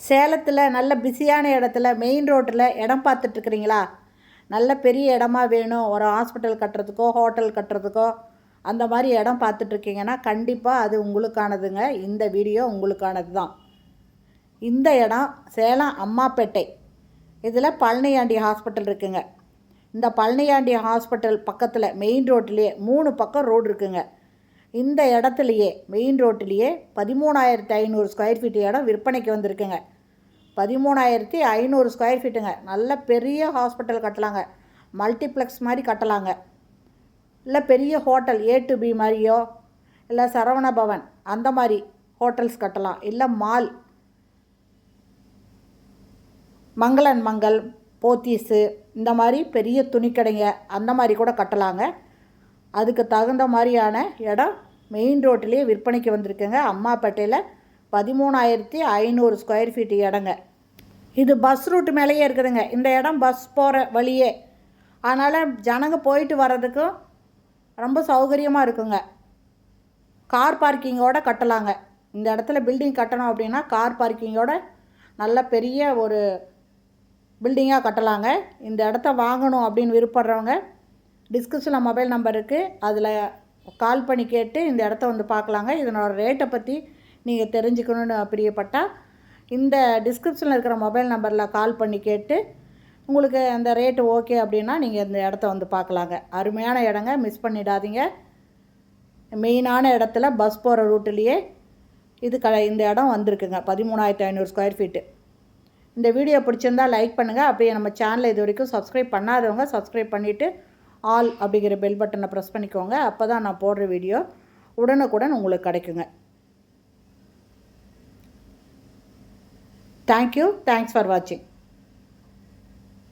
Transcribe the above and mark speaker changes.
Speaker 1: சேலத்தில் நல்ல பிஸியான இடத்துல மெயின் ரோட்டில் இடம் பார்த்துட்ருக்குறீங்களா? நல்ல பெரிய இடமா வேணும், ஒரு ஹாஸ்பிட்டல் கட்டுறதுக்கோ ஹோட்டல் கட்டுறதுக்கோ அந்த மாதிரி இடம் பார்த்துட்ருக்கீங்கன்னா கண்டிப்பாக அது உங்களுக்கானதுங்க. இந்த வீடியோ உங்களுக்கானது தான். இந்த இடம் சேலம் அம்மாப்பேட்டை. இதில் பழனியாண்டி ஹாஸ்பிட்டல் இருக்குங்க. இந்த பழனியாண்டி ஹாஸ்பிட்டல் பக்கத்தில் மெயின் ரோட்டிலேயே 3 பக்கம் ரோடு இருக்குங்க. இந்த இடத்துலையே மெயின் ரோட்டிலேயே 13,500 ஸ்கொயர் ஃபீட் இடம் விற்பனைக்கு வந்திருக்குங்க. 13,500 ஸ்கொயர் ஃபீட்டுங்க. நல்ல பெரிய ஹாஸ்பிட்டல் கட்டலாங்க, மல்டிப்ளெக்ஸ் மாதிரி கட்டலாங்க, இல்லை பெரிய ஹோட்டல் A to B மாதிரியோ, இல்லை சரவண பவன் அந்த மாதிரி ஹோட்டல்ஸ் கட்டலாம், இல்லை மால், மங்களன் மங்கள், போத்தீஸு இந்த மாதிரி பெரிய துணிக்கடைங்க அந்த மாதிரி கூட கட்டலாங்க. அதுக்கு தகுந்த மாதிரியான இடம் மெயின் ரோட்டிலேயே விற்பனைக்கு வந்திருக்குங்க. அம்மாப்பேட்டையில் 13,500 ஸ்கொயர் ஃபீட் இடங்க. இது பஸ் ரூட் மேலேயே இருக்குதுங்க. இந்த இடம் பஸ் போகிற வழியே, அதனால் ஜனங்க போயிட்டு வர்றதுக்கும் ரொம்ப சௌகரியமாக இருக்குங்க. கார் பார்க்கிங்கோடு கட்டலாங்க. இந்த இடத்துல பில்டிங் கட்டணும் அப்படின்னா கார் பார்க்கிங்கோட நல்ல பெரிய ஒரு பில்டிங்காக கட்டலாங்க. இந்த இடத்த வாங்கணும் அப்படின்னு விருப்பப்படுறவங்க டிஸ்கிரிப்ஷனில் மொபைல் நம்பர் இருக்குது, அதில் கால் பண்ணி கேட்டு இந்த இடத்த வந்து பார்க்கலாங்க. இதனோட ரேட்டை பற்றி நீங்கள் தெரிஞ்சுக்கணுன்னு பிரியப்பட்டால் இந்த டிஸ்கிரிப்ஷனில் இருக்கிற மொபைல் நம்பரில் கால் பண்ணி கேட்டு உங்களுக்கு அந்த ரேட்டு ஓகே அப்படின்னா நீங்கள் இந்த இடத்த வந்து பார்க்கலாங்க. அருமையான இடங்க, மிஸ் பண்ணிடாதீங்க. மெயினான இடத்துல பஸ் போகிற ரூட்லேயே இந்த இடம் வந்திருக்குங்க. 13,500 ஸ்கொயர் ஃபீட்டு. இந்த வீடியோ பிடிச்சிருந்தால் லைக் பண்ணுங்கள். அப்படியே நம்ம சேனலை இது வரைக்கும் சப்ஸ்கிரைப் பண்ணாதவங்க சப்ஸ்கிரைப் பண்ணிவிட்டு ஆல் அப்படிங்கிற பெல் பட்டனை ப்ரெஸ் பண்ணிக்கோங்க. அப்போ தான் நான் போடுற வீடியோ உடனுக்குடன் உங்களுக்கு கிடைக்குங்க. தேங்க்யூ. தேங்க்ஸ் ஃபார் வாட்சிங்.